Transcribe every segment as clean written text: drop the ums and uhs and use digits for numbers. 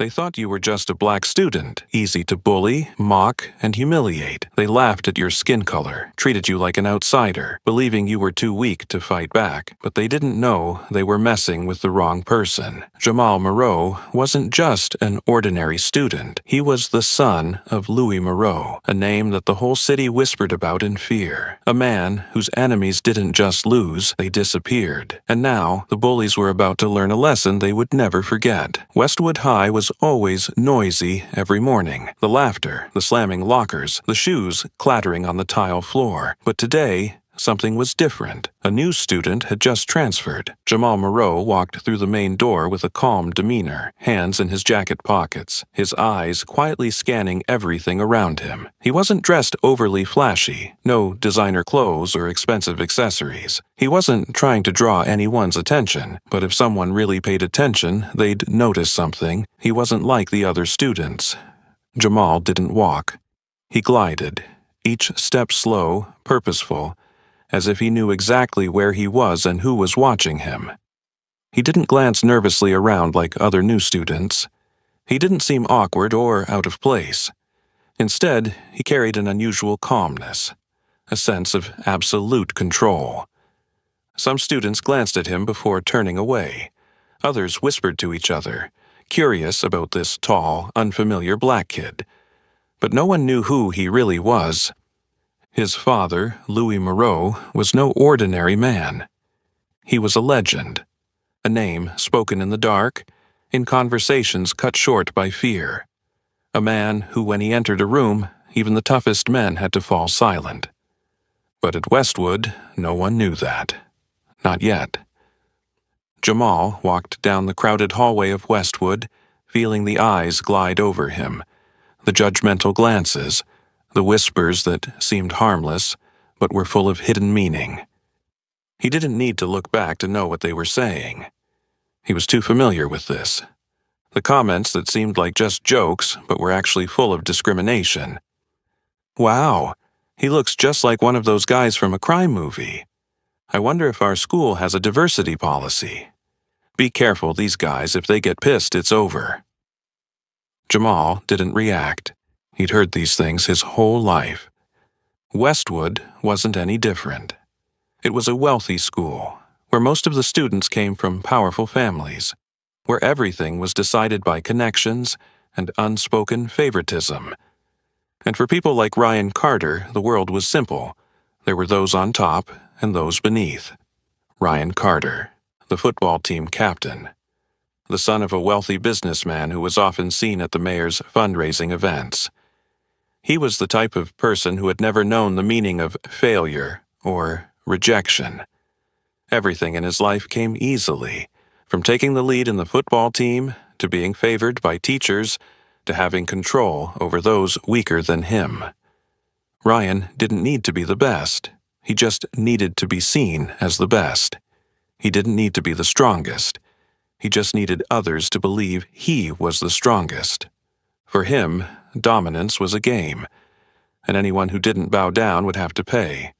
They thought you were just a black student, easy to bully, mock, and humiliate. They laughed at your skin color, treated you like an outsider, believing you were too weak to fight back. But they didn't know they were messing with the wrong person. Jamal Moreau wasn't just an ordinary student. He was the son of Louis Moreau, a name that the whole city whispered about in fear. A man whose enemies didn't just lose, they disappeared. And now, the bullies were about to learn a lesson they would never forget. Westwood High was always noisy every morning. The laughter, the slamming lockers, the shoes clattering on the tile floor. But today, something was different. A new student had just transferred. Jamal Moreau walked through the main door with a calm demeanor, hands in his jacket pockets, his eyes quietly scanning everything around him. He wasn't dressed overly flashy, no designer clothes or expensive accessories. He wasn't trying to draw anyone's attention, but if someone really paid attention, they'd notice something. He wasn't like the other students. Jamal didn't walk. He glided, each step slow, purposeful, as if he knew exactly where he was and who was watching him. He didn't glance nervously around like other new students. He didn't seem awkward or out of place. Instead, he carried an unusual calmness, a sense of absolute control. Some students glanced at him before turning away. Others whispered to each other, curious about this tall, unfamiliar black kid. But no one knew who he really was. His father, Louis Moreau, was no ordinary man. He was a legend, a name spoken in the dark, in conversations cut short by fear. A man who, when he entered a room, even the toughest men had to fall silent. But at Westwood, no one knew that. Not yet. Jamal walked down the crowded hallway of Westwood, feeling the eyes glide over him, the judgmental glances, the whispers that seemed harmless, but were full of hidden meaning. He didn't need to look back to know what they were saying. He was too familiar with this. The comments that seemed like just jokes, but were actually full of discrimination. Wow, he looks just like one of those guys from a crime movie. I wonder if our school has a diversity policy. Be careful, these guys, if they get pissed, it's over. Jamal didn't react. He'd heard these things his whole life. Westwood wasn't any different. It was a wealthy school, where most of the students came from powerful families, where everything was decided by connections and unspoken favoritism. And for people like Ryan Carter, the world was simple. There were those on top and those beneath. Ryan Carter, the football team captain, the son of a wealthy businessman who was often seen at the mayor's fundraising events. He was the type of person who had never known the meaning of failure or rejection. Everything in his life came easily, from taking the lead in the football team to being favored by teachers to having control over those weaker than him. Ryan didn't need to be the best. He just needed to be seen as the best. He didn't need to be the strongest. He just needed others to believe he was the strongest. For him, dominance was a game, and anyone who didn't bow down would have to pay.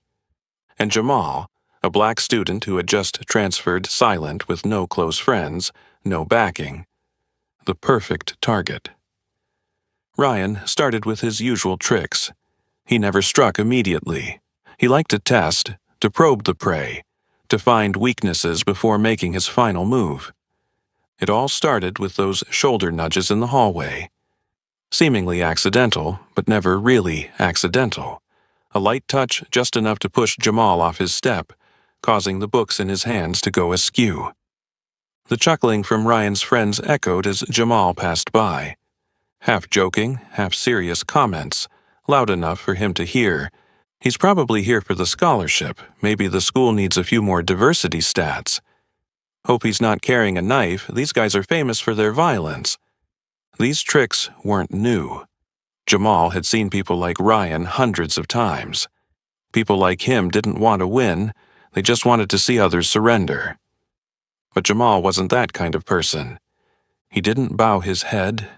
And Jamal, a black student who had just transferred silent with no close friends, no backing, the perfect target. Ryan started with his usual tricks. He never struck immediately. He liked to test, to probe the prey, to find weaknesses before making his final move. It all started with those shoulder nudges in the hallway. Seemingly accidental, but never really accidental. A light touch just enough to push Jamal off his step, causing the books in his hands to go askew. The chuckling from Ryan's friends echoed as Jamal passed by. Half joking, half serious comments, loud enough for him to hear. He's probably here for the scholarship. Maybe the school needs a few more diversity stats. Hope he's not carrying a knife. These guys are famous for their violence. These tricks weren't new. Jamal had seen people like Ryan hundreds of times. People like him didn't want to win. They just wanted to see others surrender. But Jamal wasn't that kind of person. He didn't bow his head.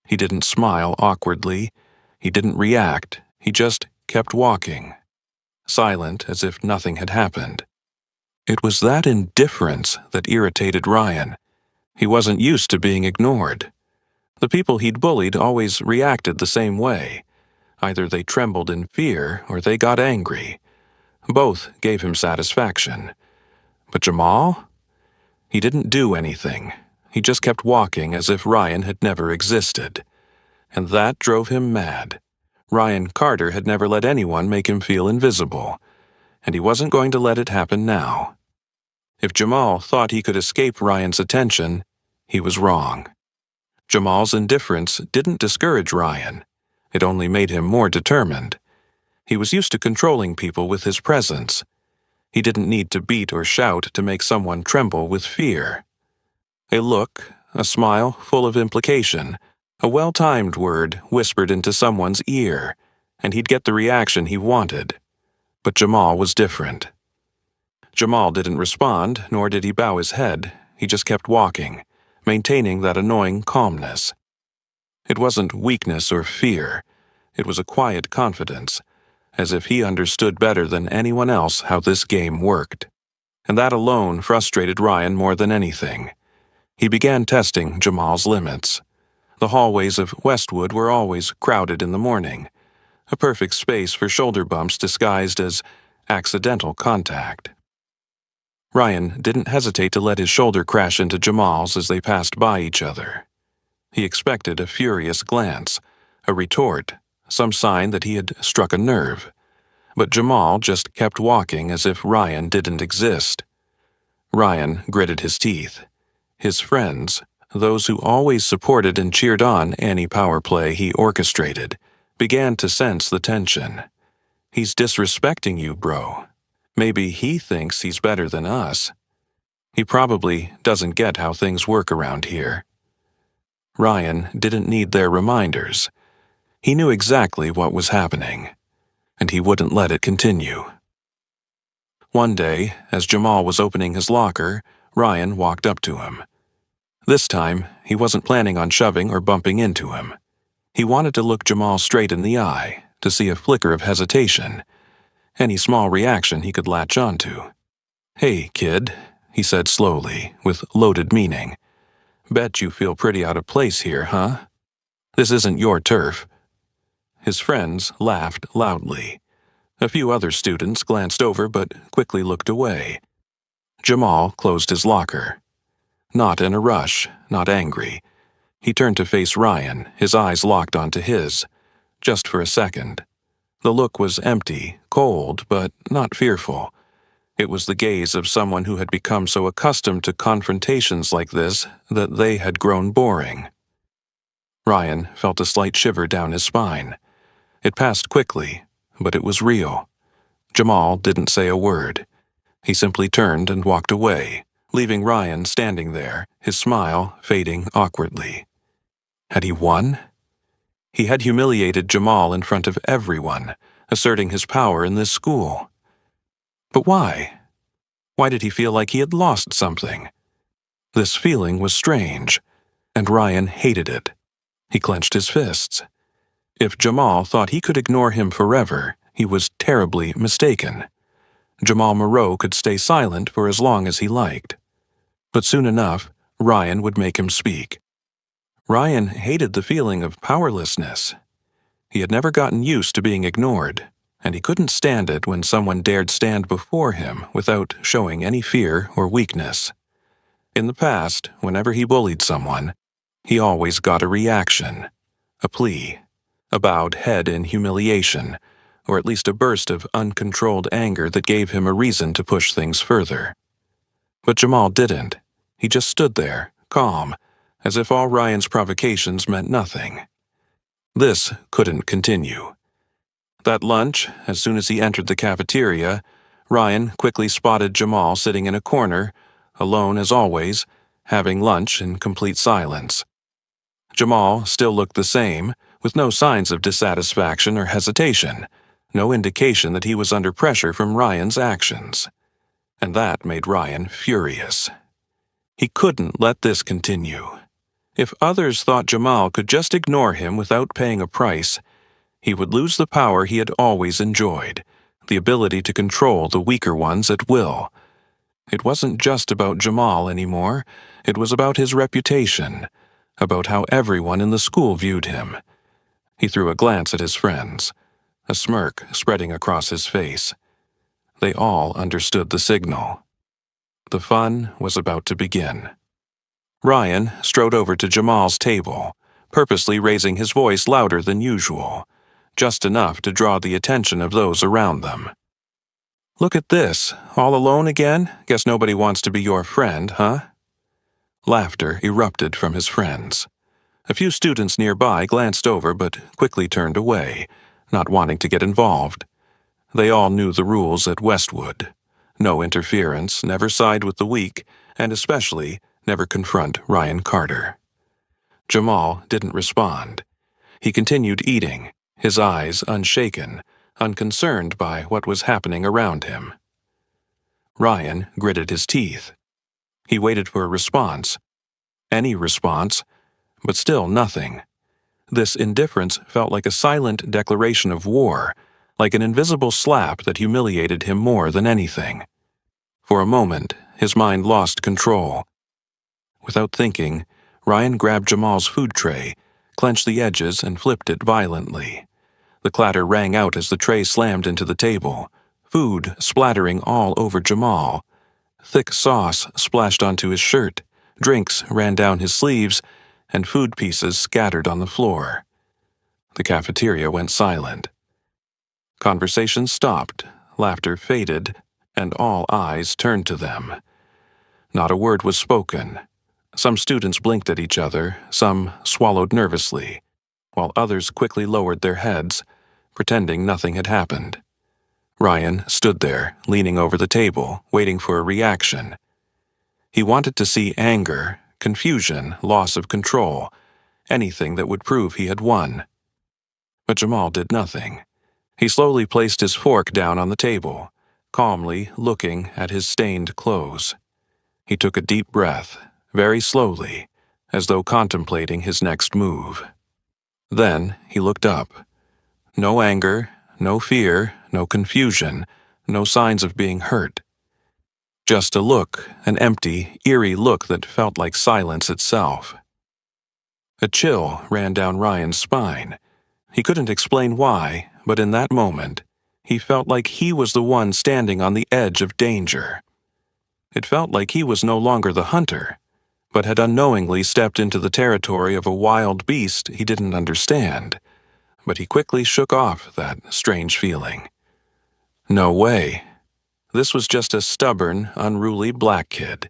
He didn't smile awkwardly. He didn't react. He just kept walking, silent as if nothing had happened. It was that indifference that irritated Ryan. He wasn't used to being ignored. The people he'd bullied always reacted the same way. Either they trembled in fear or they got angry. Both gave him satisfaction. But Jamal? He didn't do anything. He just kept walking as if Ryan had never existed. And that drove him mad. Ryan Carter had never let anyone make him feel invisible, and he wasn't going to let it happen now. If Jamal thought he could escape Ryan's attention, he was wrong. Jamal's indifference didn't discourage Ryan. It only made him more determined. He was used to controlling people with his presence. He didn't need to beat or shout to make someone tremble with fear. A look, a smile full of implication, a well-timed word whispered into someone's ear, and he'd get the reaction he wanted. But Jamal was different. Jamal didn't respond, nor did he bow his head. He just kept walking, maintaining that annoying calmness. It wasn't weakness or fear. It was a quiet confidence, as if he understood better than anyone else how this game worked. And that alone frustrated Ryan more than anything. He began testing Jamal's limits. The hallways of Westwood were always crowded in the morning, a perfect space for shoulder bumps disguised as accidental contact. Ryan didn't hesitate to let his shoulder crash into Jamal's as they passed by each other. He expected a furious glance, a retort, some sign that he had struck a nerve. But Jamal just kept walking as if Ryan didn't exist. Ryan gritted his teeth. His friends, those who always supported and cheered on any power play he orchestrated, began to sense the tension. He's disrespecting you, bro. Maybe he thinks he's better than us. He probably doesn't get how things work around here. Ryan didn't need their reminders. He knew exactly what was happening, and he wouldn't let it continue. One day, as Jamal was opening his locker, Ryan walked up to him. This time, he wasn't planning on shoving or bumping into him. He wanted to look Jamal straight in the eye, to see a flicker of hesitation, any small reaction he could latch onto. "Hey, kid," he said slowly, with loaded meaning. "Bet you feel pretty out of place here, huh? This isn't your turf." His friends laughed loudly. A few other students glanced over but quickly looked away. Jamal closed his locker. Not in a rush, not angry. He turned to face Ryan, his eyes locked onto his. Just for a second. The look was empty, cold, but not fearful. It was the gaze of someone who had become so accustomed to confrontations like this that they had grown boring. Ryan felt a slight shiver down his spine. It passed quickly, but it was real. Jamal didn't say a word. He simply turned and walked away, leaving Ryan standing there, his smile fading awkwardly. Had he won? He had humiliated Jamal in front of everyone, asserting his power in this school. But why? Why did he feel like he had lost something? This feeling was strange, and Ryan hated it. He clenched his fists. If Jamal thought he could ignore him forever, he was terribly mistaken. Jamal Moreau could stay silent for as long as he liked. But soon enough, Ryan would make him speak. Ryan hated the feeling of powerlessness. He had never gotten used to being ignored, and he couldn't stand it when someone dared stand before him without showing any fear or weakness. In the past, whenever he bullied someone, he always got a reaction, a plea, a bowed head in humiliation, or at least a burst of uncontrolled anger that gave him a reason to push things further. But Jamal didn't. He just stood there, calm, as if all Ryan's provocations meant nothing. This couldn't continue. That lunch, as soon as he entered the cafeteria, Ryan quickly spotted Jamal sitting in a corner, alone as always, having lunch in complete silence. Jamal still looked the same, with no signs of dissatisfaction or hesitation, no indication that he was under pressure from Ryan's actions. And that made Ryan furious. He couldn't let this continue. If others thought Jamal could just ignore him without paying a price, he would lose the power he had always enjoyed, the ability to control the weaker ones at will. It wasn't just about Jamal anymore, it was about his reputation, about how everyone in the school viewed him. He threw a glance at his friends, a smirk spreading across his face. They all understood the signal. The fun was about to begin. Ryan strode over to Jamal's table, purposely raising his voice louder than usual, just enough to draw the attention of those around them. "Look at this, all alone again? Guess nobody wants to be your friend, huh?" Laughter erupted from his friends. A few students nearby glanced over but quickly turned away, not wanting to get involved. They all knew the rules at Westwood. No interference, never side with the weak, and especially never confront Ryan Carter. Jamal didn't respond. He continued eating, his eyes unshaken, unconcerned by what was happening around him. Ryan gritted his teeth. He waited for a response. Any response, but still nothing. This indifference felt like a silent declaration of war, like an invisible slap that humiliated him more than anything. For a moment, his mind lost control. Without thinking, Ryan grabbed Jamal's food tray, clenched the edges, and flipped it violently. The clatter rang out as the tray slammed into the table, food splattering all over Jamal. Thick sauce splashed onto his shirt, drinks ran down his sleeves, and food pieces scattered on the floor. The cafeteria went silent. Conversation stopped, laughter faded, and all eyes turned to them. Not a word was spoken. Some students blinked at each other, some swallowed nervously, while others quickly lowered their heads, pretending nothing had happened. Ryan stood there, leaning over the table, waiting for a reaction. He wanted to see anger, confusion, loss of control, anything that would prove he had won. But Jamal did nothing. He slowly placed his fork down on the table, calmly looking at his stained clothes. He took a deep breath, very slowly, as though contemplating his next move. Then he looked up. No anger, no fear, no confusion, no signs of being hurt. Just a look, an empty, eerie look that felt like silence itself. A chill ran down Ryan's spine. He couldn't explain why, but in that moment, he felt like he was the one standing on the edge of danger. It felt like he was no longer the hunter, but had unknowingly stepped into the territory of a wild beast he didn't understand. But he quickly shook off that strange feeling. No way. This was just a stubborn, unruly black kid.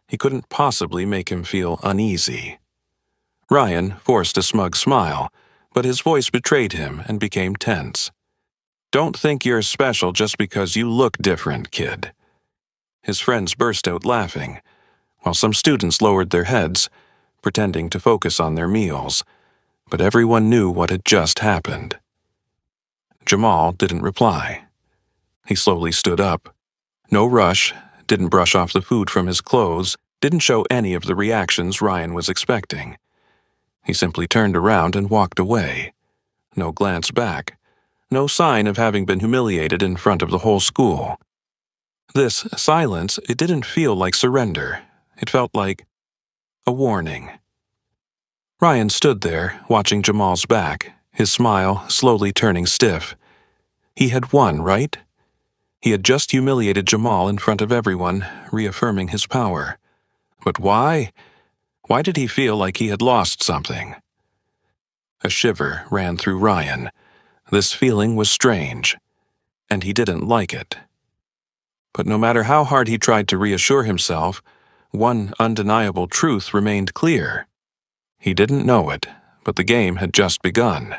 He couldn't possibly make him feel uneasy. Ryan forced a smug smile, but his voice betrayed him and became tense. "Don't think you're special just because you look different, kid." His friends burst out laughing, while some students lowered their heads, pretending to focus on their meals, but everyone knew what had just happened. Jamal didn't reply. He slowly stood up. No rush, didn't brush off the food from his clothes, didn't show any of the reactions Ryan was expecting. He simply turned around and walked away. No glance back. No sign of having been humiliated in front of the whole school. This silence, it didn't feel like surrender. It felt like a warning. Ryan stood there, watching Jamal's back, his smile slowly turning stiff. He had won, right? He had just humiliated Jamal in front of everyone, reaffirming his power. But why? Why did he feel like he had lost something? A shiver ran through Ryan. This feeling was strange, and he didn't like it. But no matter how hard he tried to reassure himself, one undeniable truth remained clear. He didn't know it, but the game had just begun.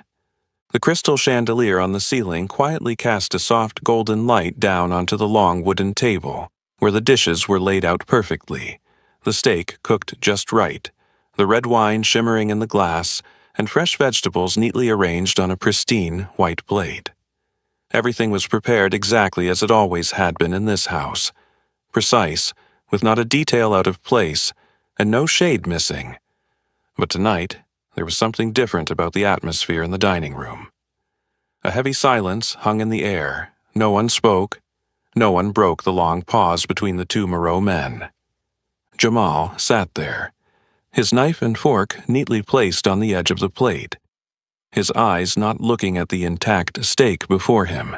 The crystal chandelier on the ceiling quietly cast a soft golden light down onto the long wooden table, where the dishes were laid out perfectly, the steak cooked just right, the red wine shimmering in the glass, and fresh vegetables neatly arranged on a pristine white plate. Everything was prepared exactly as it always had been in this house, precise, with not a detail out of place, and no shade missing. But tonight, there was something different about the atmosphere in the dining room. A heavy silence hung in the air. No one spoke. No one broke the long pause between the two Moreau men. Jamal sat there, his knife and fork neatly placed on the edge of the plate, his eyes not looking at the intact steak before him.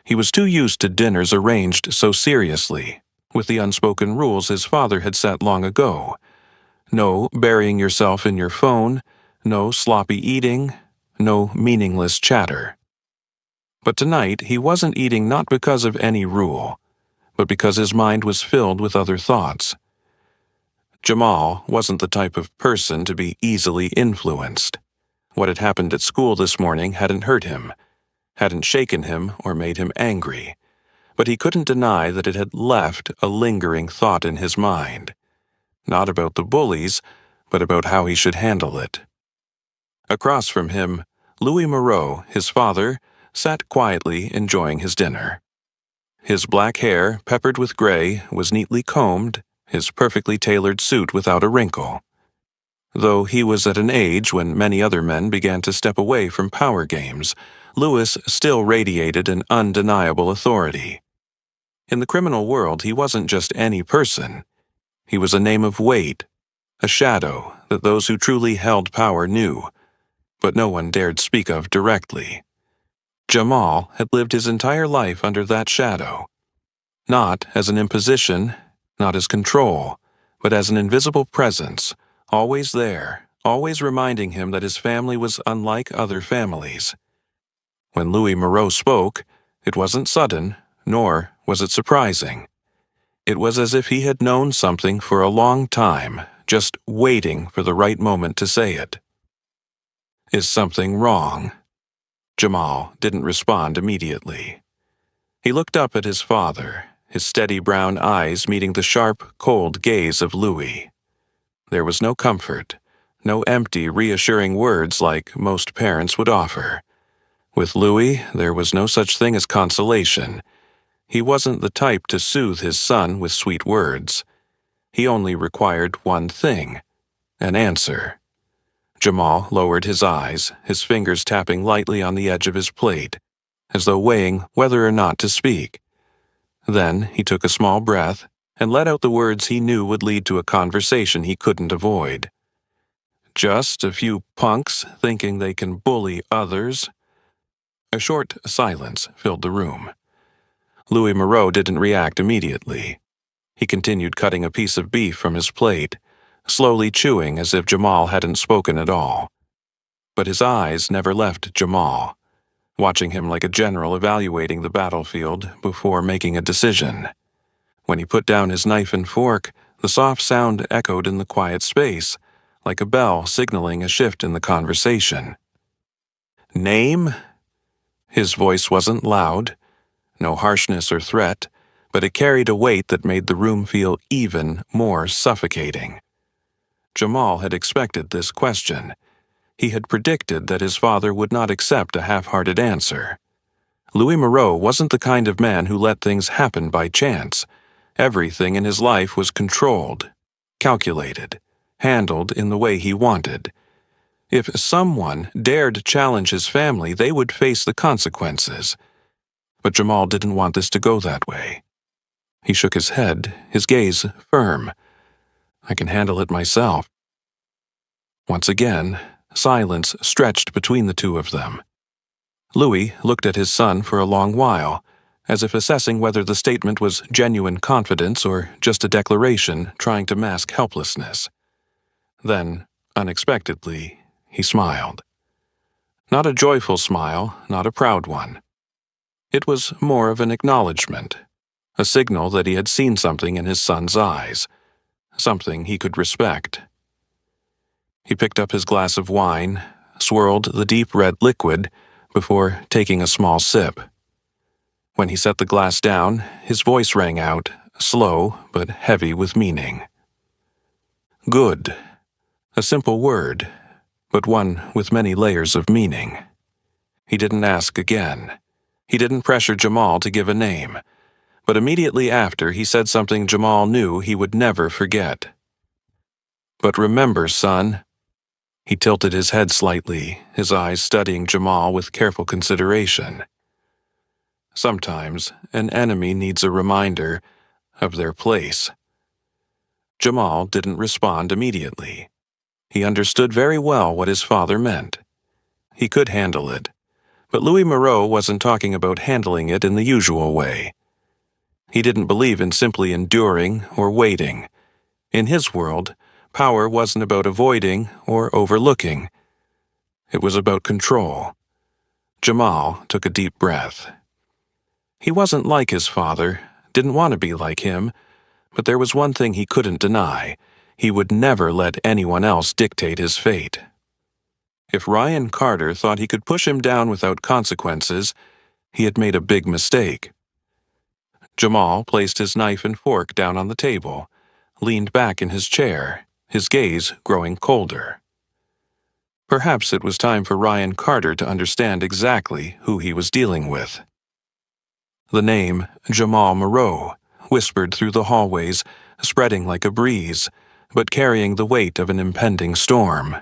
He was too used to dinners arranged so seriously, with the unspoken rules his father had set long ago. No burying yourself in your phone, no sloppy eating, no meaningless chatter. But tonight he wasn't eating not because of any rule, but because his mind was filled with other thoughts. Jamal wasn't the type of person to be easily influenced. What had happened at school this morning hadn't hurt him, hadn't shaken him or made him angry, but he couldn't deny that it had left a lingering thought in his mind. Not about the bullies, but about how he should handle it. Across from him, Louis Moreau, his father, sat quietly enjoying his dinner. His black hair, peppered with gray, was neatly combed, his perfectly tailored suit without a wrinkle. Though he was at an age when many other men began to step away from power games, Louis still radiated an undeniable authority. In the criminal world, he wasn't just any person. He was a name of weight, a shadow that those who truly held power knew, but no one dared speak of directly. Jamal had lived his entire life under that shadow, not as an imposition, not as control, but as an invisible presence, always there, always reminding him that his family was unlike other families. When Louis Moreau spoke, it wasn't sudden, nor was it surprising. It was as if he had known something for a long time, just waiting for the right moment to say it. "Is something wrong?" Jamal didn't respond immediately. He looked up at his father, his steady brown eyes meeting the sharp, cold gaze of Louis. There was no comfort, no empty, reassuring words like most parents would offer. With Louis, there was no such thing as consolation. He wasn't the type to soothe his son with sweet words. He only required one thing: an answer. Jamal lowered his eyes, his fingers tapping lightly on the edge of his plate, as though weighing whether or not to speak. Then he took a small breath and let out the words he knew would lead to a conversation he couldn't avoid. "Just a few punks thinking they can bully others." A short silence filled the room. Louis Moreau didn't react immediately. He continued cutting a piece of beef from his plate, slowly chewing as if Jamal hadn't spoken at all. But his eyes never left Jamal, watching him like a general evaluating the battlefield before making a decision. When he put down his knife and fork, the soft sound echoed in the quiet space, like a bell signaling a shift in the conversation. "Name?" His voice wasn't loud, no harshness or threat, but it carried a weight that made the room feel even more suffocating. Jamal had expected this question. He had predicted that his father would not accept a half-hearted answer. Louis Moreau wasn't the kind of man who let things happen by chance. Everything in his life was controlled, calculated, handled in the way he wanted. If someone dared challenge his family, they would face the consequences. But Jamal didn't want this to go that way. He shook his head, his gaze firm. "I can handle it myself." Once again, silence stretched between the two of them. Louis looked at his son for a long while, as if assessing whether the statement was genuine confidence or just a declaration trying to mask helplessness. Then, unexpectedly, he smiled. Not a joyful smile, not a proud one. It was more of an acknowledgement, a signal that he had seen something in his son's eyes, something he could respect. He picked up his glass of wine, swirled the deep red liquid before taking a small sip. When he set the glass down, his voice rang out, slow but heavy with meaning. Good. A simple word, but one with many layers of meaning. He didn't ask again. He didn't pressure Jamal to give a name, but immediately after he said something Jamal knew he would never forget. "But remember, son." He tilted his head slightly, his eyes studying Jamal with careful consideration. "Sometimes an enemy needs a reminder of their place." Jamal didn't respond immediately. He understood very well what his father meant. He could handle it. But Louis Moreau wasn't talking about handling it in the usual way. He didn't believe in simply enduring or waiting. In his world, power wasn't about avoiding or overlooking. It was about control. Jamal took a deep breath. He wasn't like his father, didn't want to be like him, but there was one thing he couldn't deny. He would never let anyone else dictate his fate. If Ryan Carter thought he could push him down without consequences, he had made a big mistake. Jamal placed his knife and fork down on the table, leaned back in his chair, his gaze growing colder. Perhaps it was time for Ryan Carter to understand exactly who he was dealing with. The name Jamal Moreau whispered through the hallways, spreading like a breeze, but carrying the weight of an impending storm.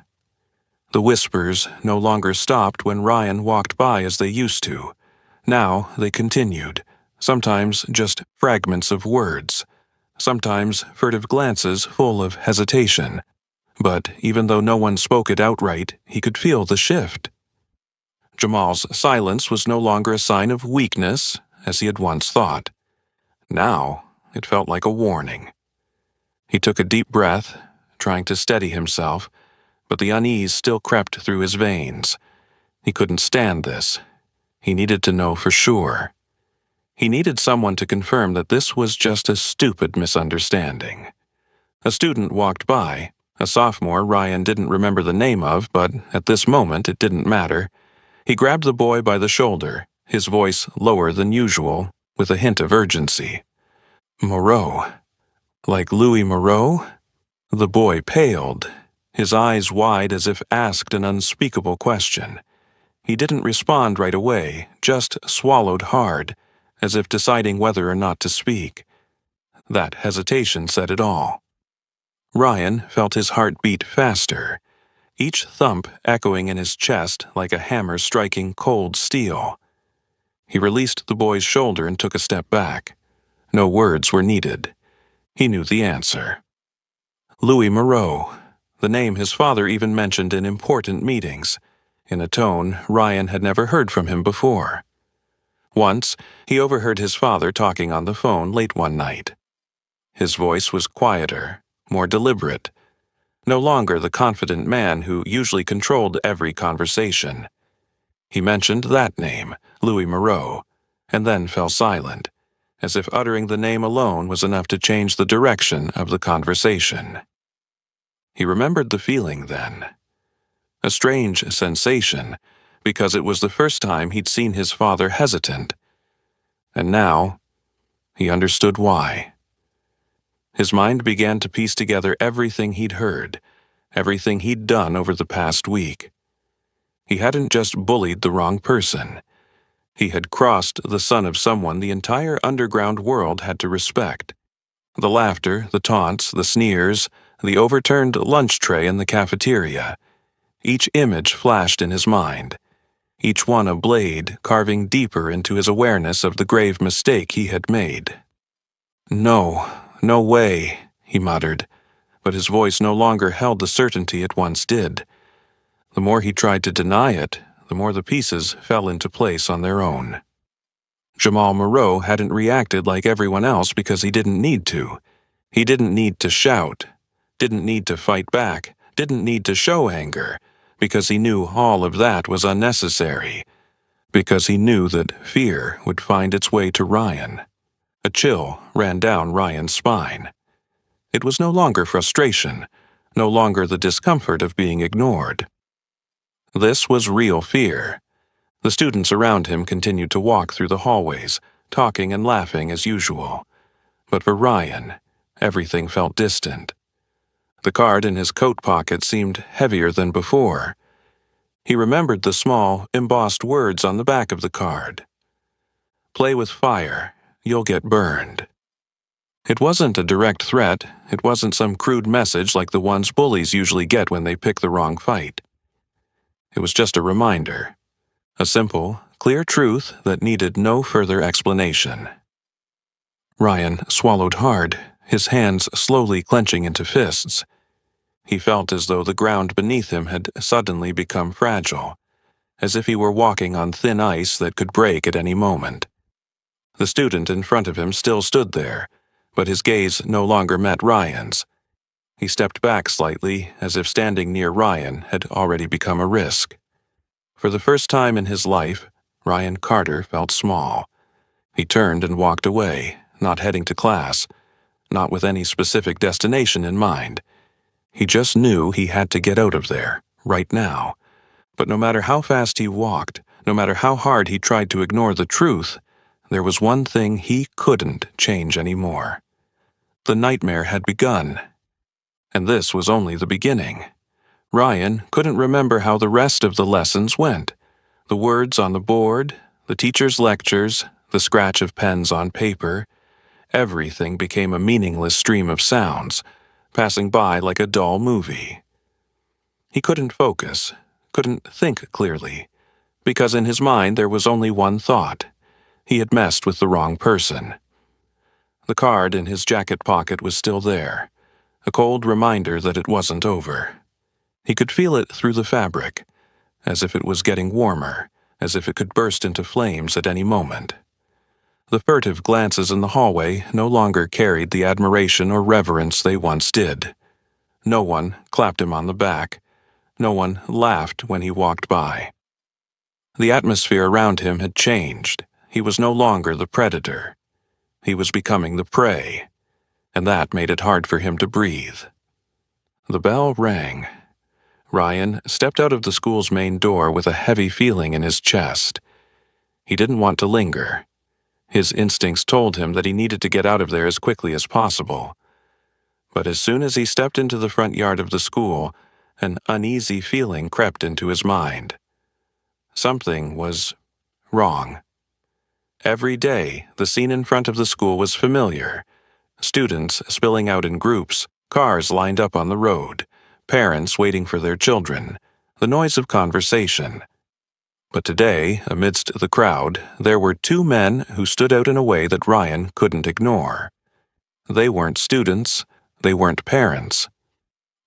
The whispers no longer stopped when Ryan walked by as they used to. Now they continued, sometimes just fragments of words, sometimes furtive glances full of hesitation. But even though no one spoke it outright, he could feel the shift. Jamal's silence was no longer a sign of weakness, as he had once thought. Now it felt like a warning. He took a deep breath, trying to steady himself, but the unease still crept through his veins. He couldn't stand this. He needed to know for sure. He needed someone to confirm that this was just a stupid misunderstanding. A student walked by, a sophomore Ryan didn't remember the name of, but at this moment it didn't matter. He grabbed the boy by the shoulder, his voice lower than usual, with a hint of urgency. Moreau. Like Louis Moreau? The boy paled, his eyes wide as if asked an unspeakable question. He didn't respond right away, just swallowed hard, as if deciding whether or not to speak. That hesitation said it all. Ryan felt his heart beat faster, each thump echoing in his chest like a hammer striking cold steel. He released the boy's shoulder and took a step back. No words were needed. He knew the answer. Louis Moreau, the name his father even mentioned in important meetings, in a tone Ryan had never heard from him before. Once, he overheard his father talking on the phone late one night. His voice was quieter, more deliberate, no longer the confident man who usually controlled every conversation. He mentioned that name, Louis Moreau, and then fell silent, as if uttering the name alone was enough to change the direction of the conversation. He remembered the feeling then. A strange sensation, because it was the first time he'd seen his father hesitant. And now, he understood why. His mind began to piece together everything he'd heard, everything he'd done over the past week. He hadn't just bullied the wrong person. He had crossed the son of someone the entire underground world had to respect. The laughter, the taunts, the sneers, the overturned lunch tray in the cafeteria. Each image flashed in his mind, each one a blade carving deeper into his awareness of the grave mistake he had made. No way, he muttered, but his voice no longer held the certainty it once did. The more he tried to deny it, the more the pieces fell into place on their own. Jamal Moreau hadn't reacted like everyone else because he didn't need to. He didn't need to shout, didn't need to fight back, didn't need to show anger, because he knew all of that was unnecessary, because he knew that fear would find its way to Ryan. A chill ran down Ryan's spine. It was no longer frustration, no longer the discomfort of being ignored. This was real fear. The students around him continued to walk through the hallways, talking and laughing as usual. But for Ryan, everything felt distant. The card in his coat pocket seemed heavier than before. He remembered the small, embossed words on the back of the card. Play with fire, you'll get burned. It wasn't a direct threat, it wasn't some crude message like the ones bullies usually get when they pick the wrong fight. It was just a reminder, a simple, clear truth that needed no further explanation. Ryan swallowed hard, his hands slowly clenching into fists. He felt as though the ground beneath him had suddenly become fragile, as if he were walking on thin ice that could break at any moment. The student in front of him still stood there, but his gaze no longer met Ryan's. He stepped back slightly, as if standing near Ryan had already become a risk. For the first time in his life, Ryan Carter felt small. He turned and walked away, not heading to class, not with any specific destination in mind. He just knew he had to get out of there, right now. But no matter how fast he walked, no matter how hard he tried to ignore the truth, there was one thing he couldn't change anymore. The nightmare had begun. And this was only the beginning. Ryan couldn't remember how the rest of the lessons went. The words on the board, the teacher's lectures, the scratch of pens on paper, everything became a meaningless stream of sounds, passing by like a dull movie. He couldn't focus, couldn't think clearly, because in his mind there was only one thought. He had messed with the wrong person. The card in his jacket pocket was still there, a cold reminder that it wasn't over. He could feel it through the fabric, as if it was getting warmer, as if it could burst into flames at any moment. The furtive glances in the hallway no longer carried the admiration or reverence they once did. No one clapped him on the back. No one laughed when he walked by. The atmosphere around him had changed. He was no longer the predator. He was becoming the prey, and that made it hard for him to breathe. The bell rang. Ryan stepped out of the school's main door with a heavy feeling in his chest. He didn't want to linger. His instincts told him that he needed to get out of there as quickly as possible. But as soon as he stepped into the front yard of the school, an uneasy feeling crept into his mind. Something was wrong. Every day, the scene in front of the school was familiar. Students spilling out in groups, cars lined up on the road, parents waiting for their children, the noise of conversation. But today, amidst the crowd, there were two men who stood out in a way that Ryan couldn't ignore. They weren't students, they weren't parents.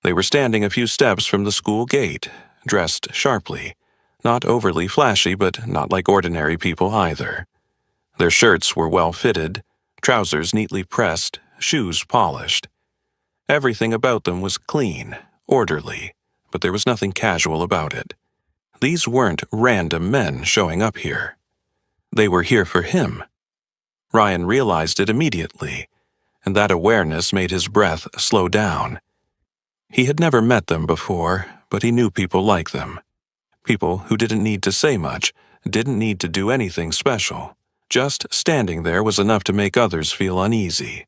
They were standing a few steps from the school gate, dressed sharply, not overly flashy, but not like ordinary people either. Their shirts were well fitted, trousers neatly pressed, shoes polished. Everything about them was clean, orderly, but there was nothing casual about it. These weren't random men showing up here. They were here for him. Ryan realized it immediately, and that awareness made his breath slow down. He had never met them before, but he knew people like them. People who didn't need to say much, didn't need to do anything special. Just standing there was enough to make others feel uneasy.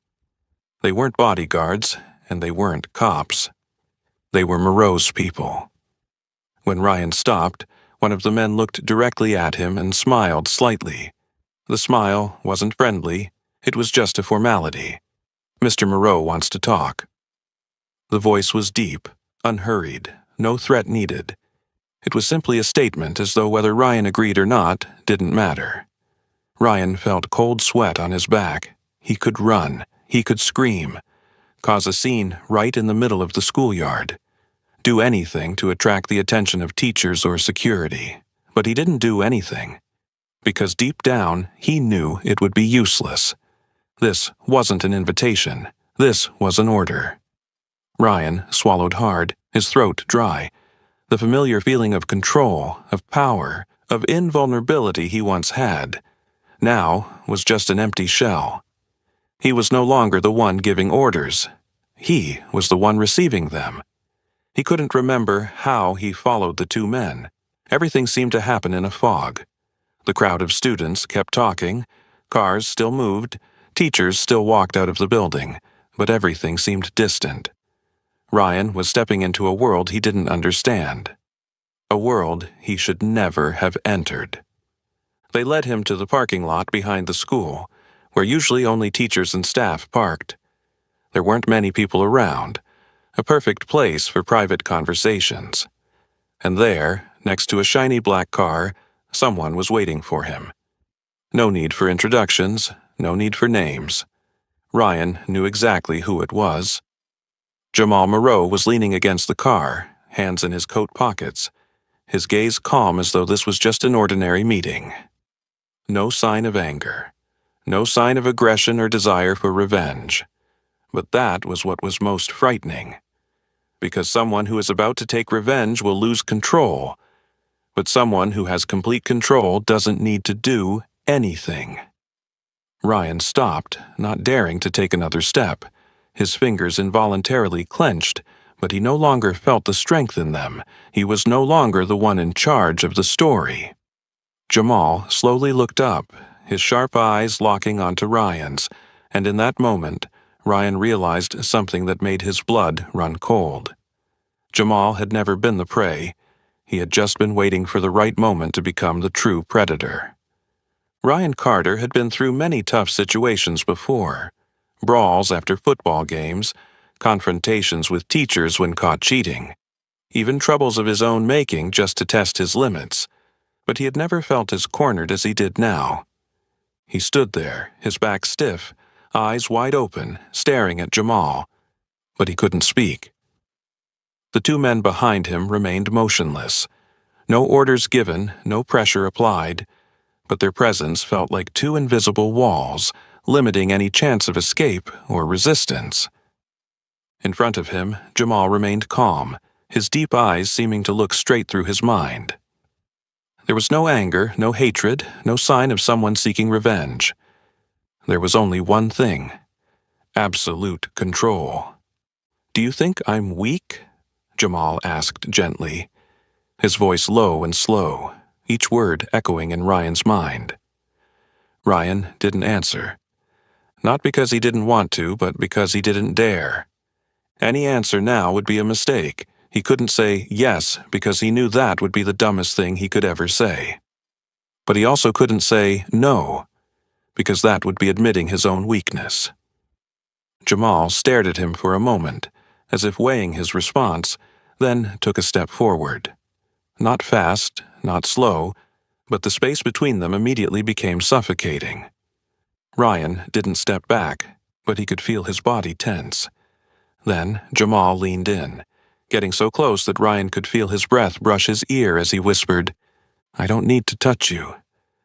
They weren't bodyguards, and they weren't cops. They were Moreau's people. When Ryan stopped, one of the men looked directly at him and smiled slightly. The smile wasn't friendly, it was just a formality. "Mr. Moreau wants to talk." The voice was deep, unhurried, no threat needed. It was simply a statement, as though whether Ryan agreed or not didn't matter. Ryan felt cold sweat on his back. He could run, he could scream, cause a scene right in the middle of the schoolyard. Do anything to attract the attention of teachers or security. But he didn't do anything, because deep down he knew it would be useless. This wasn't an invitation. This was an order. Ryan swallowed hard, his throat dry. The familiar feeling of control, of power, of invulnerability he once had, now was just an empty shell. He was no longer the one giving orders. He was the one receiving them. He couldn't remember how he followed the two men. Everything seemed to happen in a fog. The crowd of students kept talking, cars still moved, teachers still walked out of the building, but everything seemed distant. Ryan was stepping into a world he didn't understand. A world he should never have entered. They led him to the parking lot behind the school, where usually only teachers and staff parked. There weren't many people around, a perfect place for private conversations. And there, next to a shiny black car, someone was waiting for him. No need for introductions, no need for names. Ryan knew exactly who it was. Jamal Moreau was leaning against the car, hands in his coat pockets, his gaze calm as though this was just an ordinary meeting. No sign of anger, no sign of aggression or desire for revenge. But that was what was most frightening. Because someone who is about to take revenge will lose control, but someone who has complete control doesn't need to do anything. Ryan stopped, not daring to take another step. His fingers involuntarily clenched, but he no longer felt the strength in them. He was no longer the one in charge of the story. Jamal slowly looked up, his sharp eyes locking onto Ryan's, and in that moment, Ryan realized something that made his blood run cold. Jamal had never been the prey. He had just been waiting for the right moment to become the true predator. Ryan Carter had been through many tough situations before. Brawls after football games, confrontations with teachers when caught cheating, even troubles of his own making just to test his limits. But he had never felt as cornered as he did now. He stood there, his back stiff, eyes wide open, staring at Jamal, but he couldn't speak. The two men behind him remained motionless. No orders given, no pressure applied, but their presence felt like two invisible walls, limiting any chance of escape or resistance. In front of him, Jamal remained calm, his deep eyes seeming to look straight through his mind. There was no anger, no hatred, no sign of someone seeking revenge. There was only one thing: absolute control. "Do you think I'm weak?" Jamal asked gently, his voice low and slow, each word echoing in Ryan's mind. Ryan didn't answer. Not because he didn't want to, but because he didn't dare. Any answer now would be a mistake. He couldn't say yes because he knew that would be the dumbest thing he could ever say. But he also couldn't say no, because that would be admitting his own weakness. Jamal stared at him for a moment, as if weighing his response, then took a step forward. Not fast, not slow, but the space between them immediately became suffocating. Ryan didn't step back, but he could feel his body tense. Then Jamal leaned in, getting so close that Ryan could feel his breath brush his ear as he whispered, "I don't need to touch you,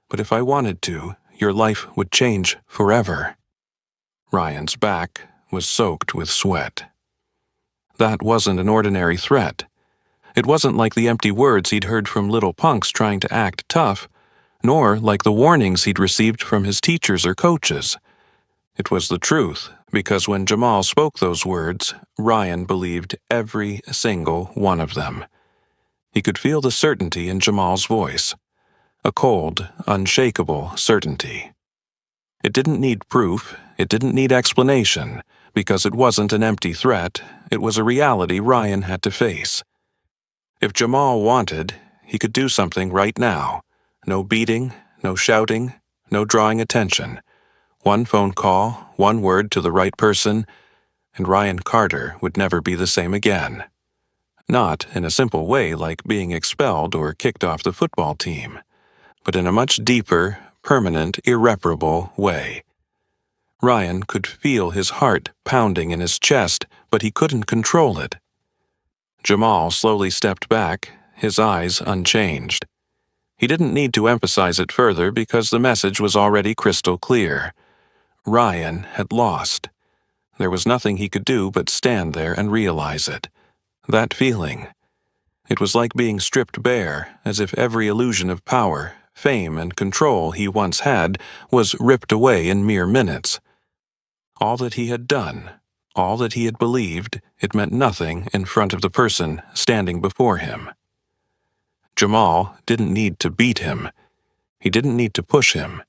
but if I wanted to, your life would change forever." Ryan's back was soaked with sweat. That wasn't an ordinary threat. It wasn't like the empty words he'd heard from little punks trying to act tough, nor like the warnings he'd received from his teachers or coaches. It was the truth, because when Jamal spoke those words, Ryan believed every single one of them. He could feel the certainty in Jamal's voice, a cold, unshakable certainty. It didn't need proof, it didn't need explanation, because it wasn't an empty threat, it was a reality Ryan had to face. If Jamal wanted, he could do something right now. No beating, no shouting, no drawing attention. One phone call, one word to the right person, and Ryan Carter would never be the same again. Not in a simple way like being expelled or kicked off the football team, but in a much deeper, permanent, irreparable way. Ryan could feel his heart pounding in his chest, but he couldn't control it. Jamal slowly stepped back, his eyes unchanged. He didn't need to emphasize it further because the message was already crystal clear. Ryan had lost. There was nothing he could do but stand there and realize it. That feeling. It was like being stripped bare, as if every illusion of power, fame, and control he once had was ripped away in mere minutes. All that he had done, all that he had believed, it meant nothing in front of the person standing before him. Jamal didn't need to beat him. He didn't need to push him.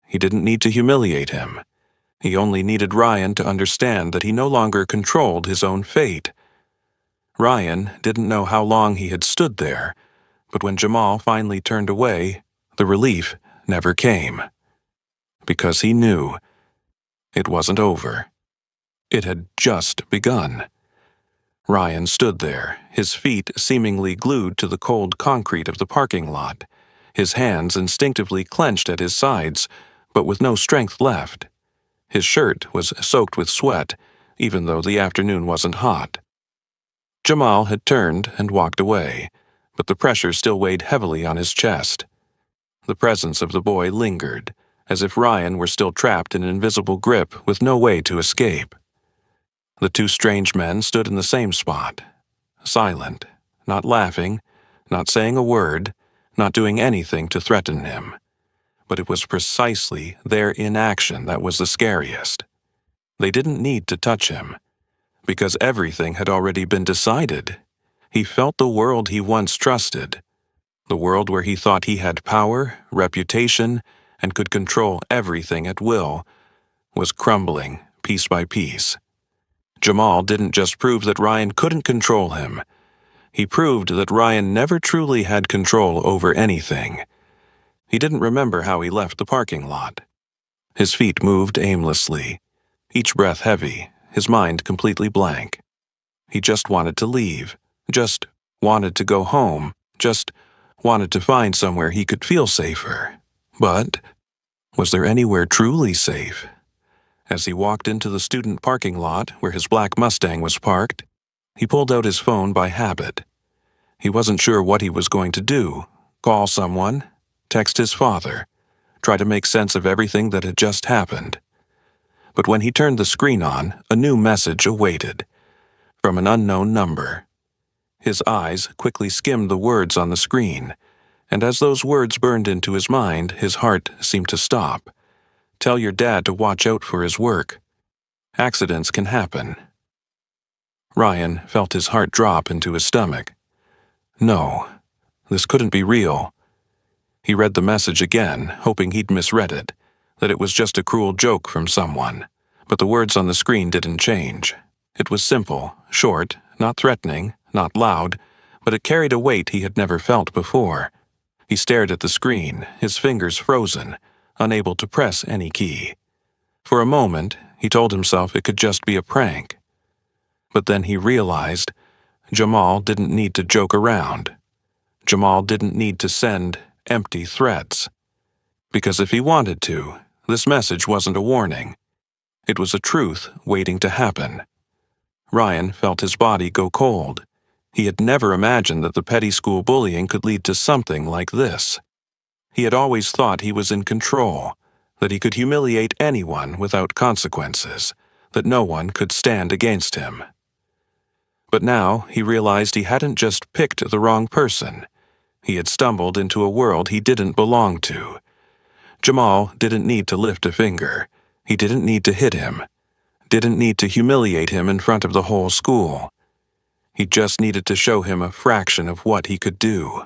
He didn't need to humiliate him. He only needed Ryan to understand that he no longer controlled his own fate. Ryan didn't know how long he had stood there, but when Jamal finally turned away, the relief never came. Because he knew it wasn't over. It had just begun. Ryan stood there, his feet seemingly glued to the cold concrete of the parking lot, his hands instinctively clenched at his sides, but with no strength left. His shirt was soaked with sweat, even though the afternoon wasn't hot. Jamal had turned and walked away, but the pressure still weighed heavily on his chest. The presence of the boy lingered, as if Ryan were still trapped in an invisible grip with no way to escape. The two strange men stood in the same spot, silent, not laughing, not saying a word, not doing anything to threaten him. But it was precisely their inaction that was the scariest. They didn't need to touch him, because everything had already been decided. He felt the world he once trusted, the world where he thought he had power, reputation, and could control everything at will, was crumbling piece by piece. Jamal didn't just prove that Ryan couldn't control him. He proved that Ryan never truly had control over anything. He didn't remember how he left the parking lot. His feet moved aimlessly, each breath heavy, his mind completely blank. He just wanted to leave, just wanted to go home, just wanted to find somewhere he could feel safer. But was there anywhere truly safe? As he walked into the student parking lot where his black Mustang was parked, he pulled out his phone by habit. He wasn't sure what he was going to do: call someone, text his father, try to make sense of everything that had just happened. But when he turned the screen on, a new message awaited, from an unknown number. His eyes quickly skimmed the words on the screen, and as those words burned into his mind, his heart seemed to stop. Tell your dad to watch out for his work. Accidents can happen. Ryan felt his heart drop into his stomach. No, this couldn't be real. He read the message again, hoping he'd misread it, that it was just a cruel joke from someone. But the words on the screen didn't change. It was simple, short, not threatening, not loud, but it carried a weight he had never felt before. He stared at the screen, his fingers frozen, unable to press any key. For a moment, he told himself it could just be a prank. But then he realized Jamal didn't need to joke around. Jamal didn't need to send empty threats. Because if he wanted to, this message wasn't a warning. It was a truth waiting to happen. Ryan felt his body go cold. He had never imagined that the petty school bullying could lead to something like this. He had always thought he was in control, that he could humiliate anyone without consequences, that no one could stand against him. But now he realized he hadn't just picked the wrong person. He had stumbled into a world he didn't belong to. Jamal didn't need to lift a finger. He didn't need to hit him. Didn't need to humiliate him in front of the whole school. He just needed to show him a fraction of what he could do.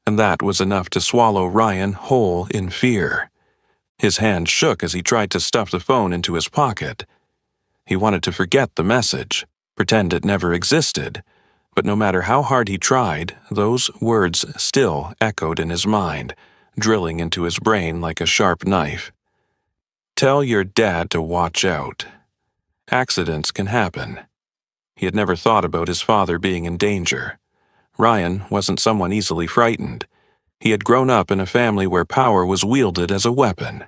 And that was enough to swallow Ryan whole in fear. His hand shook as he tried to stuff the phone into his pocket. He wanted to forget the message, pretend it never existed, but no matter how hard he tried, those words still echoed in his mind, drilling into his brain like a sharp knife. Tell your dad to watch out. Accidents can happen. He had never thought about his father being in danger. Ryan wasn't someone easily frightened. He had grown up in a family where power was wielded as a weapon.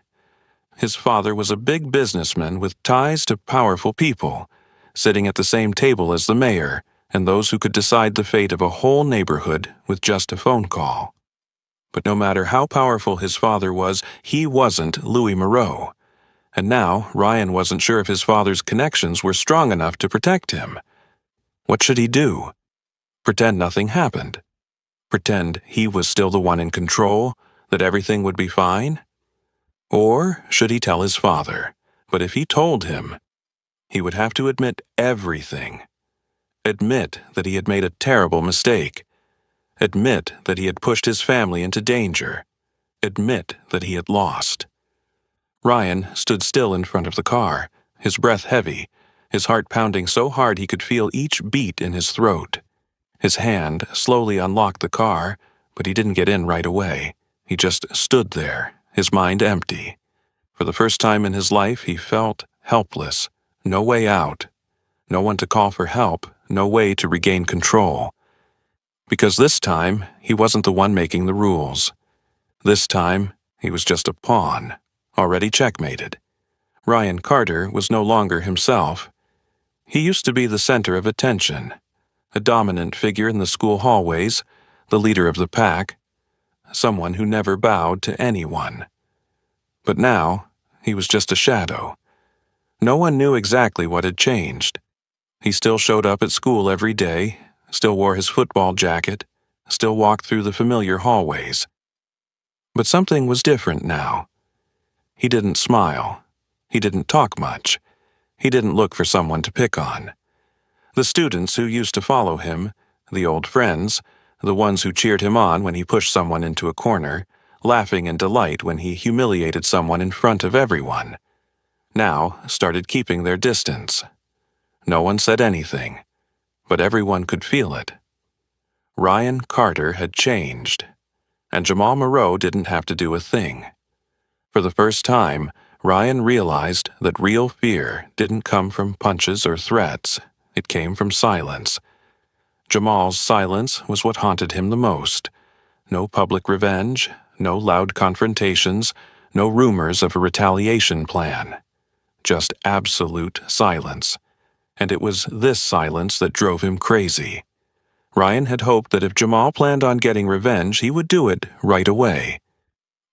His father was a big businessman with ties to powerful people, sitting at the same table as the mayor and those who could decide the fate of a whole neighborhood with just a phone call. But no matter how powerful his father was, he wasn't Louis Moreau. And now Ryan wasn't sure if his father's connections were strong enough to protect him. What should he do? Pretend nothing happened? Pretend he was still the one in control, that everything would be fine? Or should he tell his father? But if he told him, he would have to admit everything. Admit that he had made a terrible mistake. Admit that he had pushed his family into danger. Admit that he had lost. Ryan stood still in front of the car, his breath heavy, his heart pounding so hard he could feel each beat in his throat. His hand slowly unlocked the car, but he didn't get in right away. He just stood there, his mind empty. For the first time in his life, he felt helpless, no way out, no one to call for help, no way to regain control. Because this time, he wasn't the one making the rules. This time, he was just a pawn, already checkmated. Ryan Carter was no longer himself. He used to be the center of attention, a dominant figure in the school hallways, the leader of the pack, someone who never bowed to anyone. But now, he was just a shadow. No one knew exactly what had changed. He still showed up at school every day, still wore his football jacket, still walked through the familiar hallways. But something was different now. He didn't smile. He didn't talk much. He didn't look for someone to pick on. The students who used to follow him, the old friends, the ones who cheered him on when he pushed someone into a corner, laughing in delight when he humiliated someone in front of everyone, now started keeping their distance. No one said anything, but everyone could feel it. Ryan Carter had changed, and Jamal Moreau didn't have to do a thing. For the first time, Ryan realized that real fear didn't come from punches or threats. It came from silence. Jamal's silence was what haunted him the most. No public revenge, no loud confrontations, no rumors of a retaliation plan. Just absolute silence. And it was this silence that drove him crazy. Ryan had hoped that if Jamal planned on getting revenge, he would do it right away.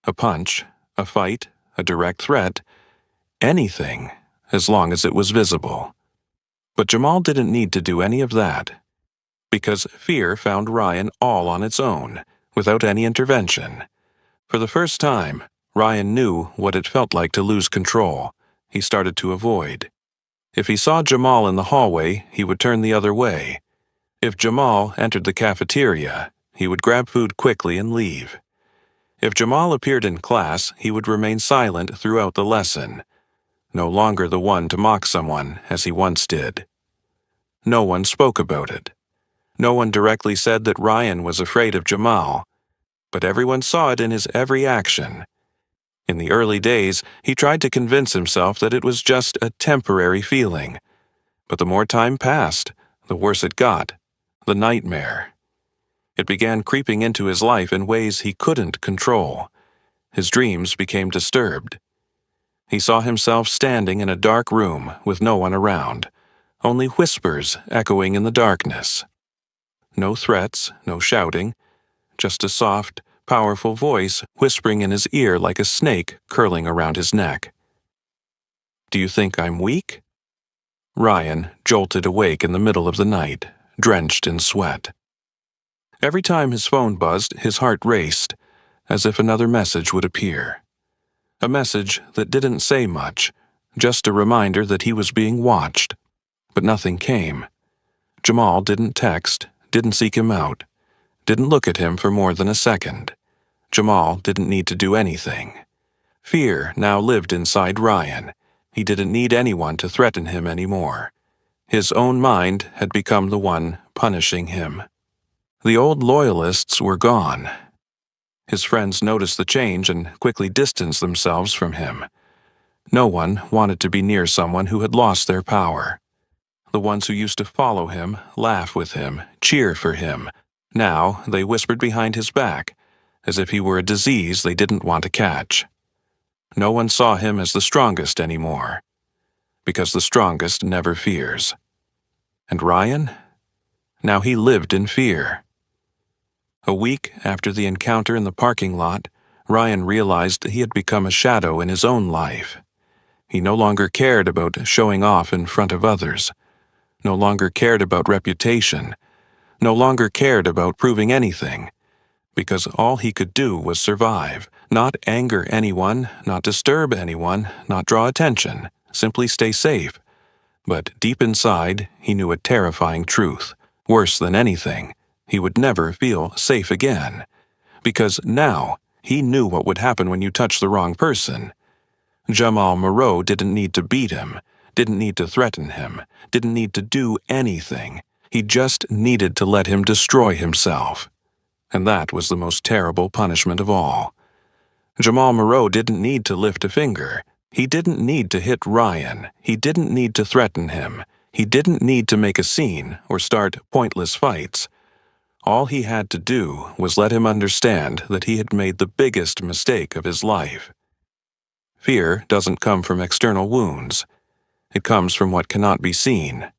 A punch, a fight, a direct threat, anything, as long as it was visible. But Jamal didn't need to do any of that, because fear found Ryan all on its own, without any intervention. For the first time, Ryan knew what it felt like to lose control. He started to avoid. If he saw Jamal in the hallway, he would turn the other way. If Jamal entered the cafeteria, he would grab food quickly and leave. If Jamal appeared in class, he would remain silent throughout the lesson, no longer the one to mock someone as he once did. No one spoke about it. No one directly said that Ryan was afraid of Jamal, but everyone saw it in his every action. In the early days, he tried to convince himself that it was just a temporary feeling. But the more time passed, the worse it got. The nightmare. It began creeping into his life in ways he couldn't control. His dreams became disturbed. He saw himself standing in a dark room with no one around, only whispers echoing in the darkness. No threats, no shouting, just a soft, powerful voice whispering in his ear like a snake curling around his neck. "Do you think I'm weak?" Ryan jolted awake in the middle of the night, drenched in sweat. Every time his phone buzzed, his heart raced, as if another message would appear. A message that didn't say much, just a reminder that he was being watched. But nothing came. Jamal didn't text, didn't seek him out, didn't look at him for more than a second. Jamal didn't need to do anything. Fear now lived inside Ryan. He didn't need anyone to threaten him anymore. His own mind had become the one punishing him. The old loyalists were gone. His friends noticed the change and quickly distanced themselves from him. No one wanted to be near someone who had lost their power. The ones who used to follow him, laugh with him, cheer for him, now they whispered behind his back, as if he were a disease they didn't want to catch. No one saw him as the strongest anymore, because the strongest never fears. And Ryan? Now he lived in fear. A week after the encounter in the parking lot, Ryan realized he had become a shadow in his own life. He no longer cared about showing off in front of others, no longer cared about reputation, no longer cared about proving anything, because all he could do was survive, not anger anyone, not disturb anyone, not draw attention, simply stay safe. But deep inside, he knew a terrifying truth. Worse than anything, he would never feel safe again. Because now, he knew what would happen when you touched the wrong person. Jamal Moreau didn't need to beat him, didn't need to threaten him, didn't need to do anything. He just needed to let him destroy himself. And that was the most terrible punishment of all. Jamal Moreau didn't need to lift a finger. He didn't need to hit Ryan. He didn't need to threaten him. He didn't need to make a scene or start pointless fights. All he had to do was let him understand that he had made the biggest mistake of his life. Fear doesn't come from external wounds. It comes from what cannot be seen.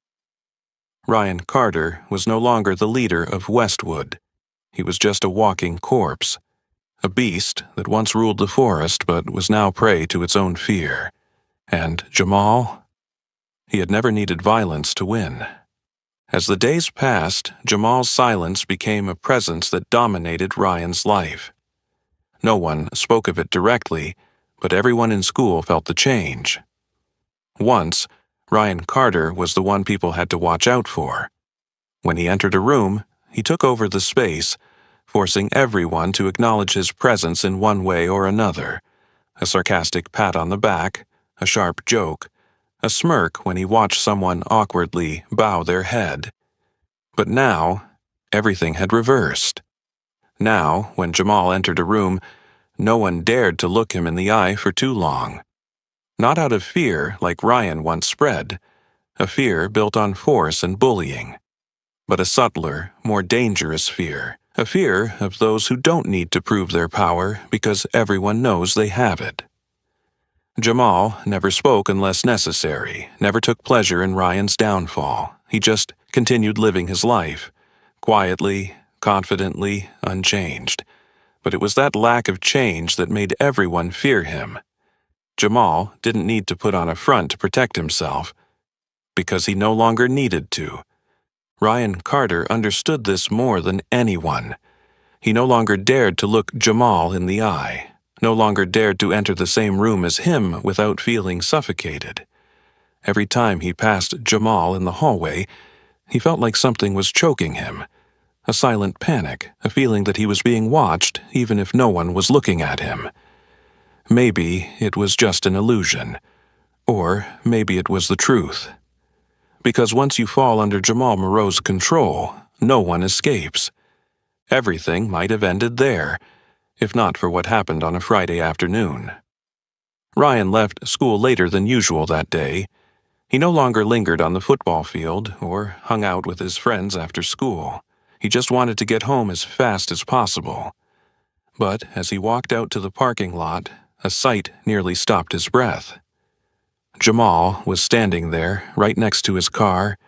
Ryan Carter was no longer the leader of Westwood. He was just a walking corpse, a beast that once ruled the forest but was now prey to its own fear. And Jamal? He had never needed violence to win. As the days passed, Jamal's silence became a presence that dominated Ryan's life. No one spoke of it directly, but everyone in school felt the change. Once, Ryan Carter was the one people had to watch out for. When he entered a room, he took over the space, forcing everyone to acknowledge his presence in one way or another. A sarcastic pat on the back, a sharp joke, a smirk when he watched someone awkwardly bow their head. But now, everything had reversed. Now, when Jamal entered a room, no one dared to look him in the eye for too long. Not out of fear like Ryan once spread, a fear built on force and bullying, but a subtler, more dangerous fear, a fear of those who don't need to prove their power because everyone knows they have it. Jamal never spoke unless necessary, never took pleasure in Ryan's downfall. He just continued living his life, quietly, confidently, unchanged. But it was that lack of change that made everyone fear him. Jamal didn't need to put on a front to protect himself, because he no longer needed to. Ryan Carter understood this more than anyone. He no longer dared to look Jamal in the eye, no longer dared to enter the same room as him without feeling suffocated. Every time he passed Jamal in the hallway, he felt like something was choking him. A silent panic, a feeling that he was being watched even if no one was looking at him. Maybe it was just an illusion, or maybe it was the truth. Because once you fall under Jamal Moreau's control, no one escapes. Everything might have ended there, if not for what happened on a Friday afternoon. Ryan left school later than usual that day. He no longer lingered on the football field or hung out with his friends after school. He just wanted to get home as fast as possible. But as he walked out to the parking lot, a sight nearly stopped his breath. Jamal was standing there, right next to his car.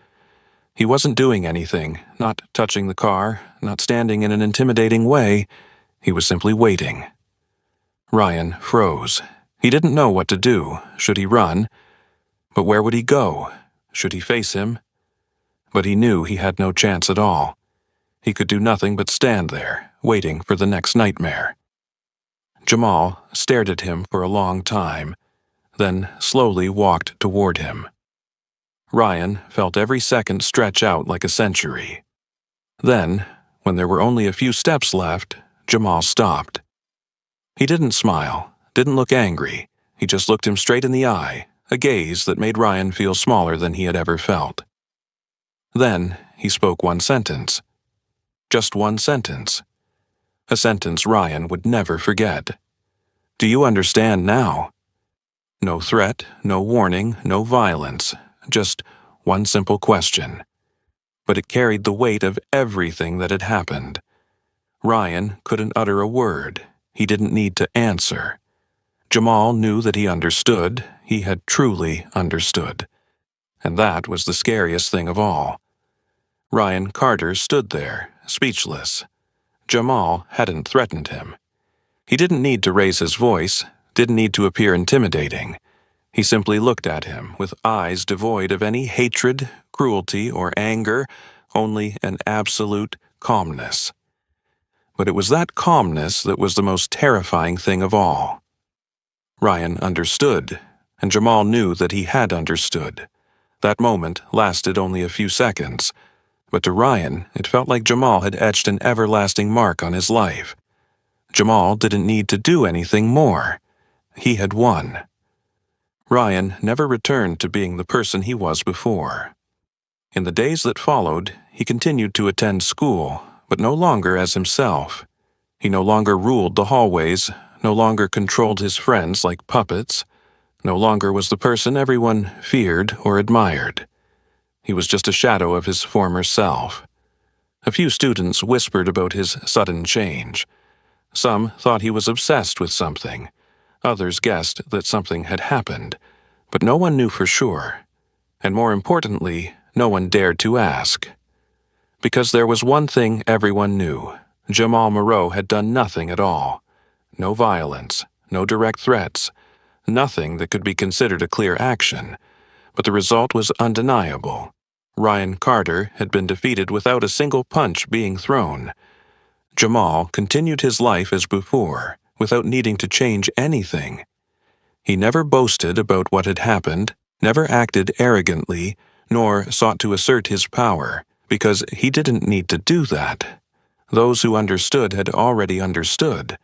He wasn't doing anything, not touching the car, not standing in an intimidating way. He was simply waiting. Ryan froze. He didn't know what to do. Should he run? But where would he go? Should he face him? But he knew he had no chance at all. He could do nothing but stand there, waiting for the next nightmare. Jamal stared at him for a long time, then slowly walked toward him. Ryan felt every second stretch out like a century. Then, when there were only a few steps left, Jamal stopped. He didn't smile, didn't look angry. He just looked him straight in the eye, a gaze that made Ryan feel smaller than he had ever felt. Then he spoke one sentence. Just one sentence. A sentence Ryan would never forget. Do you understand now? No threat, no warning, no violence, just one simple question. But it carried the weight of everything that had happened. Ryan couldn't utter a word. He didn't need to answer. Jamal knew that he understood. He had truly understood. And that was the scariest thing of all. Ryan Carter stood there, speechless. Jamal hadn't threatened him. He didn't need to raise his voice, didn't need to appear intimidating. He simply looked at him with eyes devoid of any hatred, cruelty, or anger, only an absolute calmness. But it was that calmness that was the most terrifying thing of all. Ryan understood, and Jamal knew that he had understood. That moment lasted only a few seconds, but to Ryan, it felt like Jamal had etched an everlasting mark on his life. Jamal didn't need to do anything more. He had won. Ryan never returned to being the person he was before. In the days that followed, he continued to attend school, but no longer as himself. He no longer ruled the hallways, no longer controlled his friends like puppets, no longer was the person everyone feared or admired. He was just a shadow of his former self. A few students whispered about his sudden change. Some thought he was obsessed with something. Others guessed that something had happened, but no one knew for sure. And more importantly, No one dared to ask. Because there was one thing everyone knew. Jamal Moreau had done nothing at all. No violence, no direct threats, nothing that could be considered a clear action. But the result was undeniable. Ryan Carter had been defeated without a single punch being thrown. Jamal continued his life as before, without needing to change anything. He never boasted about what had happened, never acted arrogantly, nor sought to assert his power, because he didn't need to do that. Those who understood had already understood.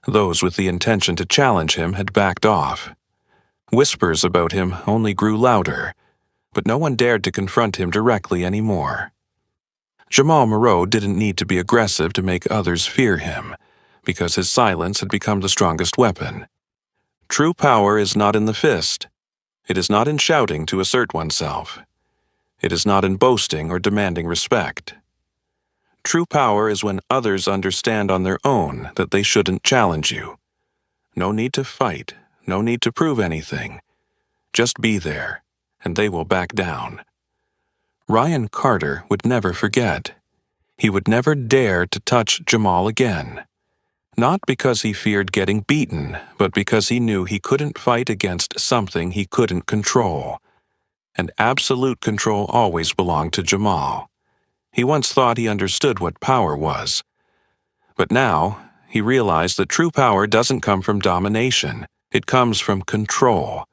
Those with the intention to challenge him had backed off. Whispers about him only grew louder, but no one dared to confront him directly anymore. Jamal Moreau didn't need to be aggressive to make others fear him, because his silence had become the strongest weapon. True power is not in the fist. It is not in shouting to assert oneself. It is not in boasting or demanding respect. True power is when others understand on their own that they shouldn't challenge you. No need to fight, no need to prove anything. Just be there, and they will back down. Ryan Carter would never forget. He would never dare to touch Jamal again. Not because he feared getting beaten, but because he knew he couldn't fight against something he couldn't control. And absolute control always belonged to Jamal. He once thought he understood what power was. But now, he realized that true power doesn't come from domination. It comes from control.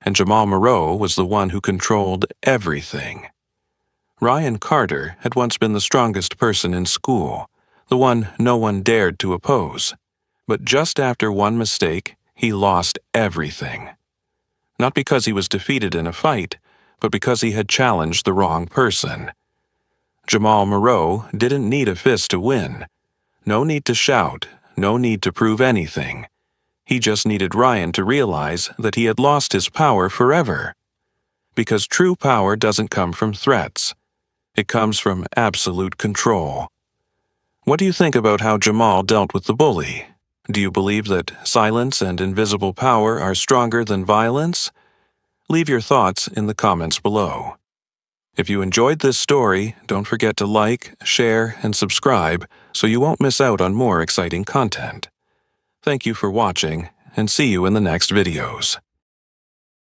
And Jamal Moreau was the one who controlled everything. Ryan Carter had once been the strongest person in school, the one no one dared to oppose. But just after one mistake, he lost everything. Not because he was defeated in a fight, but because he had challenged the wrong person. Jamal Moreau didn't need a fist to win. No need to shout, no need to prove anything. He just needed Ryan to realize that he had lost his power forever. Because true power doesn't come from threats. It comes from absolute control. What do you think about how Jamal dealt with the bully? Do you believe that silence and invisible power are stronger than violence? Leave your thoughts in the comments below. If you enjoyed this story, don't forget to like, share, and subscribe so you won't miss out on more exciting content. Thank you for watching, and see you in the next videos.